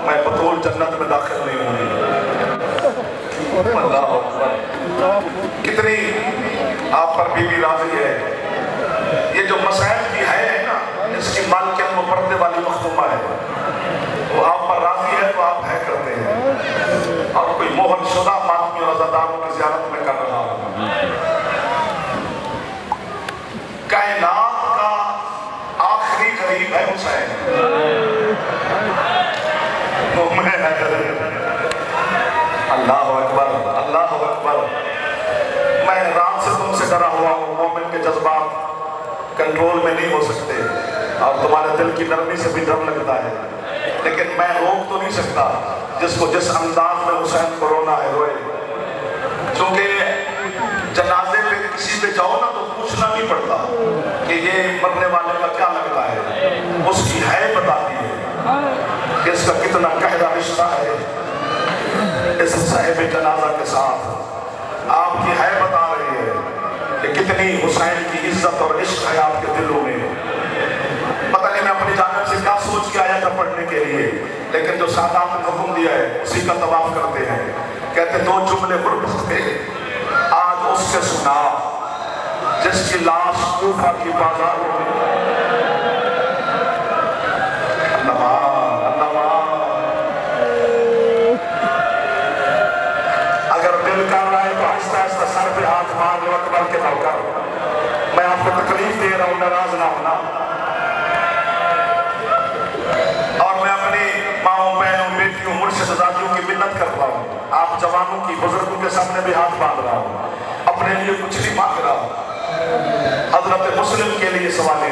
میں بطول جنت میں داخل نہیں ہوں۔ اللہ اکبر، کتنی آپ پر بی بی راضی ہے۔ یہ جو مسائل کی ہے نا، اس کی مالکیت میں پردے والی مخدومہ ہے، وہ آپ پر راضی ہے تو آپ ہے کرتے ہیں، اور کوئی موہن شدہ ماتمی اور عزاداروں کی زیارت میں کر رہا ہوں۔ کائنات کا آخری غریب ہے حسین، اللہ اکبر، اللہ اکبر۔ میں رات سے تم سے ڈرا ہوا ہوں، مومن کے جذبات کنٹرول میں نہیں ہو سکتے، اور تمہارے دل کی نرمی سے بھی ڈر لگتا ہے، لیکن میں روک تو نہیں سکتا جس کو جس انداز میں حسین کو رونا ہے روئے۔ چونکہ جنازے پہ کسی پہ جاؤ نا تو پوچھنا نہیں پڑتا کہ یہ مرنے والے کا کیا لگتا ہے، اس کی ہے بتاتی ہے کہ اس کا کتنا گہرا رشتہ ہے اس صاحب جنازہ کے ساتھ۔ آپ کی ہے بتا رہی ہے کہ کتنی حسین کی عزت اور عشق ہے آپ کے دلوں میں۔ پتہ نہیں میں اپنی جانب سے کیا سوچ کے آیا تھا پڑھنے کے لیے، لیکن جو سادات نے حکم دیا ہے اسی کا طواف کرتے ہیں۔ کہتے دو جملے غربت پہ آج اس سے سنا جس کی لاش کوفہ کی بازاروں میں۔ اگر دل کر رہا ہے تو آہستہ آہستہ سر پہ ہاتھ مار لو اکبر کے نوکر، میں آپ کو تکلیف دے رہا ہوں، ناراض نہ ہونا۔ اور میں اپنی ماؤں بہنوں بیٹیوں مرشد زادیوں کی منت کرتا ہوں، آپ جوانوں کی بزرگوں کے سامنے بھی ہاتھ باندھ رہا ہوں، اپنے لیے کچھ نہیں مانگ رہا ہوں۔ حضرت مسلم کے لیے سوال ہے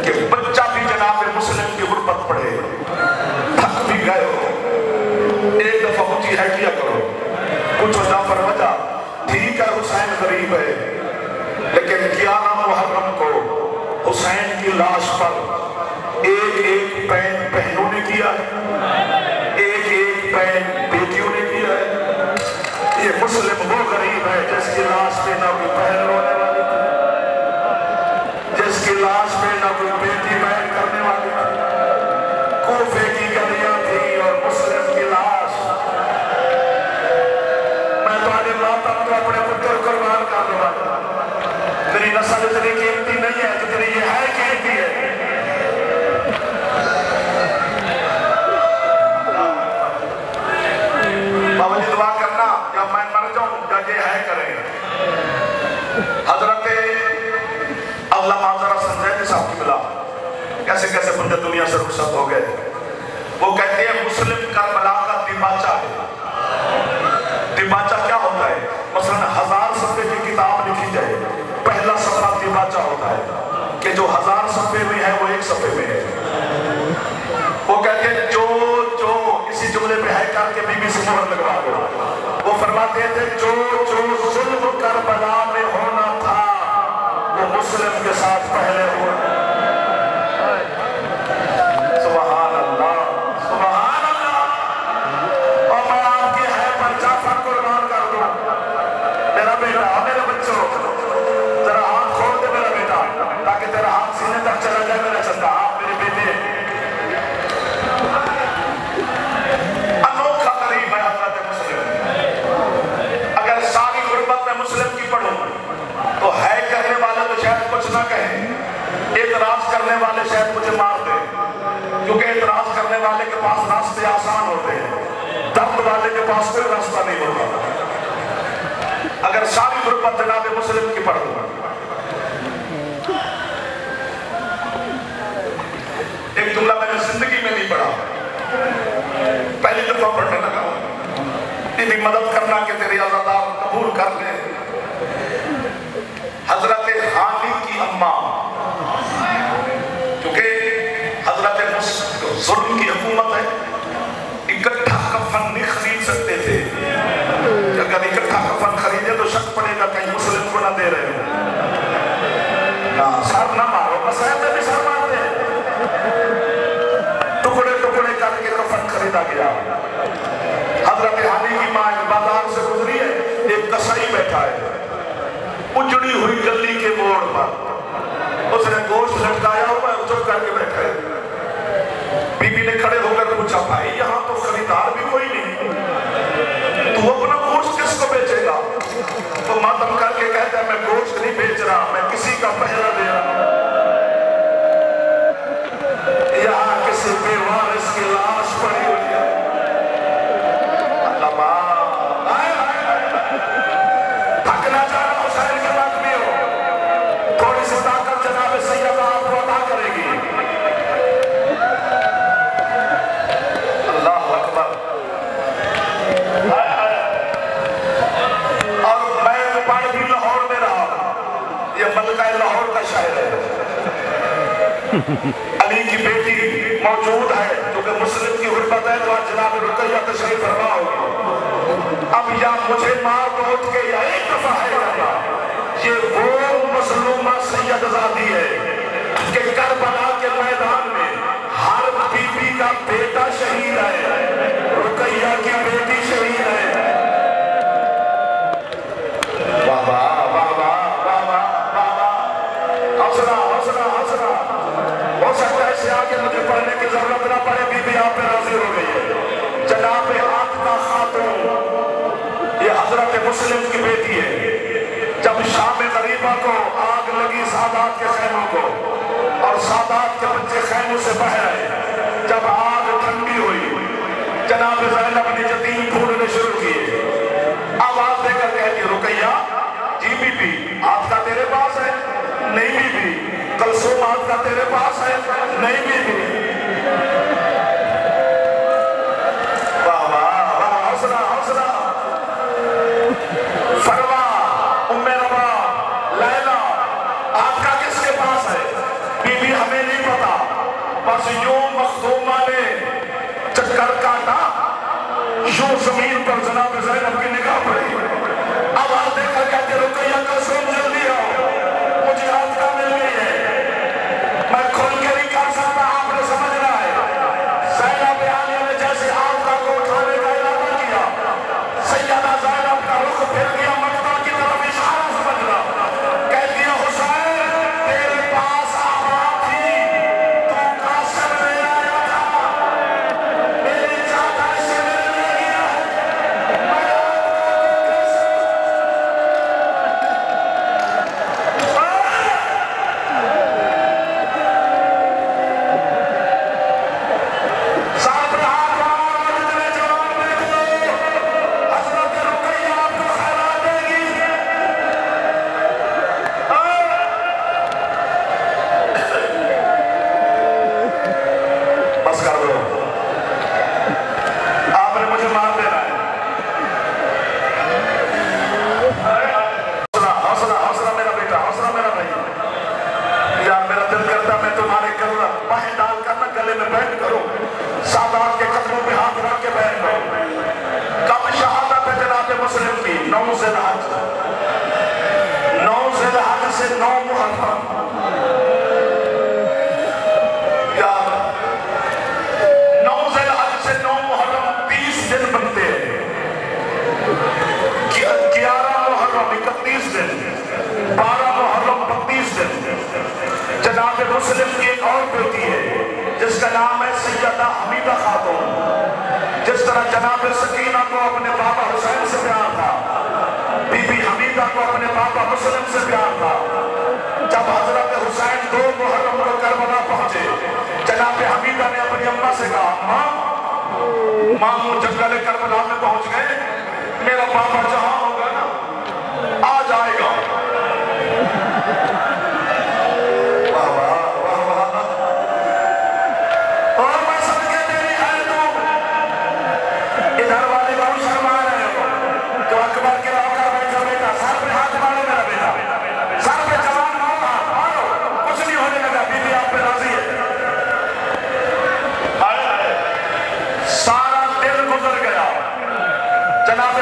کہ بچہ بھی جناب مسلم کی غربت پڑھے، تھک بھی گئے ہو، ایک دفعہ اونچی ہے کیا کرو، کچھ جعفر وجہ ٹھیک ہے حسین غریب ہے، لیکن 11 محرم کو حسین کی لاش پر ایک ایک پین بہنوں نے کیا ہے، ایک ایک پین بیٹیوں نے کیا ہے۔ یہ مسلم وہ غریب ہے جس کی لاش پہ نہ کوئی بہن رونے والی تھی، جس کی لاش پہ نہ کوئی بیٹی بہن کرنے والی تھی، کوفے کی گلیاں تھی اور مسلم کی لاش۔ میں تمہارے ماتم کو اپنے پتر قربان کر دوں گا، میری نسل اتنی قیمتی نہیں ہے جتنی یہ ہے قیمتی ہے۔ بابا جی دعا کرنا یا میں مر جاؤں یا یہ ہے کریں۔ حضرت اللہ معذرہ سنجیدی صاحب کی ملا، کیسے کیسے بندے دنیا سے رخصت ہو گئے، وہ کہتے ہیں مسلم کربلا کا دیباچہ ہے۔ دیباچہ کیا ہوتا ہے؟ مثلا 1000 صفحے کی کتاب لکھی جائے، پہلا صفحہ دیباچہ ہوتا ہے کہ جو 1000 صفحے میں ہے وہ 1 صفحے میں ہے۔ وہ کہتے ہیں جو اسی جملے پہ ہے کر کے بی بی سے مہر لگوا دو۔ وہ فرماتے تھے جو ظلم کربلا میں ہونا تھا وہ مسلم کے ساتھ پہلے ہوا۔ سبحان اللہ، سبحان اللہ۔ اور میں آپ کی ہے پر جعفر قربان کر دوں۔ میرا بیٹا، میرے بچوں، ذرا ہاتھ کھول دے میرا بیٹا، تاکہ تیرا ہاتھ سینے تک چلا جائے میرا چندہ۔ آپ میری بیٹی ہیں، انوکھا قریب ہے حضرت مسلم۔ اگر ساری غربت میں مسلم کی پڑھوں تو ہے کرنے والے تو شاید کچھ نہ کہیں، اعتراض کرنے والے شاید مجھے مار دیں، کیونکہ اعتراض کرنے والے کے پاس راستے آسان ہوتے ہیں، درد والے کے پاس کوئی راستہ نہیں ہوتا۔ اگر ساری غربت جناب مسلم کی پڑھ دوں، ایک جملہ میں نے زندگی میں نہیں پڑھا، پہلی دفعہ پڑھنے لگا، تیری مدد کرنا کہ تیری عزادار قبول کر لیں۔ حضرت حانی کی اماں، کیونکہ حضرت ظلم کی حکومت ہے، اکٹھا کفن نہیں خرید سکتے تھے، اگر اکٹھا کفن خریدے تو شک پڑے گا کہیں مسلم کو نہ دے رہے ہیں۔ سر نہ مارو، مسائل میں بھی سر مارتے ہیں۔ ٹکڑے ٹکڑے کر کے کفن خریدا گیا۔ حضرت حانی کی ماں بازار سے گزری ہے، ایک کسائی بیٹھا ہے اجڑی ہوئی گلی کے موڑ پر، اس نے گوشت لٹکایا ہوا ہے، چپ کر کے بیٹھا ہے۔ بی بی نے کھڑے ہو کر پوچھا پوچھا بھائی یہاں تو خریدار بھی کوئی نہیں، تو اپنا گوشت کس کو بیچے گا؟ تو ماتم کر کے کہتا ہے میں گوشت نہیں بیچ رہا، میں کسی کا پہلا دے رہا ہوں۔ یہاں کسی بے وارث کی لاش پڑی ہوئی ہے۔ اللہ تھکنا چاہ رہا حسین کے بات میں ہو، تھوڑی سی طاقت جناب سیدہ آپ کو عطا کرے گی۔ اللہ اکبر۔ اور میں پڑھ بھی لاہور میں رہا، یہ ملکہ لاہور کا شاعر ہے، علی کی بیٹی موجود ہے کیونکہ مسلم کی غربت ہے تو آج جناب رقیہ تشریف فرما ہوگی۔ اب یا مجھے مار دو کے یا ایک دفعہ ہے جانا، یہ وہ مظلومہ سید زادی ہے کہ کربلا کے میدان میں ہر بی بی کا بیٹا شہید ہے، رقیہ کی بیٹی شہید ہے۔ واہ واہ واہ واہ واہ واہ، حوصلہ حوصلہ حوصلہ۔ ہو سکتا ہے اسے آگے مجھے پڑھنے کی ضرورت نہ پڑے، بی بی آپ پہ راضی ہو گئی ہے۔ جناب عاطفہ خاتون یہ حضرت مسلم کی بیٹی ہے۔ جب شام غریبہ کو آگ لگی سادات کے خیموں کو اور سادات کے بچے خیموں سے بہہ رہے، جب آگ ٹھنڈی ہوئی جناب زینب نے یتیم ڈھونڈنے شروع کیے، آواز دے کر کہتی رقیہ جی بی بی آپ کا تیرے پاس ہے؟ نہیں بی بی۔ کلثوم آپ کا تیرے پاس ہے؟ نہیں بی بی۔ واہ واہ واہ، حوصلہ حوصلہ۔ فروا، ام روا، لیلہ آپ کا کس کے پاس ہے؟ بی بی ہمیں نہیں پتا، بس یوں مخدومہ نے چکر کاٹا، یوں زمین پر جناب زینب کی نگاہ پڑی، آواز دے کر کہتے رقیہ کلثوم جلدی آؤ، مجھے آج کا مل گئی ہے، میں کھول کے نہیں کر سکتا، آپ نے سمجھنا ہے۔ زینب عالیہ نے جیسے آقا کو اٹھانے کا ارادہ کیا، سیدہ زینب کا رخ پھر گیا مقبرہ کی طرف، اشارہ سمجھنا، کہہ دیا حسین تیرے پاس آواز تھی، تو قاسم لے آیا تھا، میری چادر سے ملنے گیا ہے، میں جناب مسلم کی ایک اور بیٹی ہے جس کا نام ہے سیدہ حمیدہ خاتون۔ جس طرح جناب سکینہ کو اپنے بابا حسین سے پیار تھا، بی بی حمیدہ کو اپنے بابا مسلم سے پیار تھا۔ جب حضرت حسین 2 محرم کو کربلا پہنچے، جناب حمیدہ نے اپنی اماں سے کہا ماں جنگل کربلا میں پہنچ گئے، میرا بابا جہاں ہوگا نا آ جائے گا۔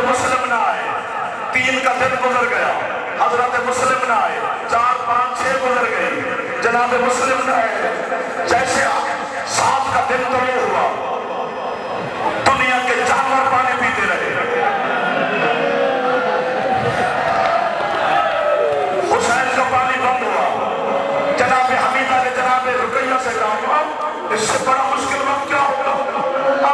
مسلم نہ آئے، 3 کا دن گزر گیا، حضرت مسلم نہ آئے، 4 5 6 گزر گئی، جناب مسلم نہ آئے، جیسے 7 کا دن طلوع ہوا، دنیا کے جانور پانی پیتے رہے، حسین کا پانی بند ہوا، جناب حمیدہ نے جناب رقیہ سے کہا اس سے بڑا مشکل وقت کیا ہوگا؟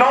9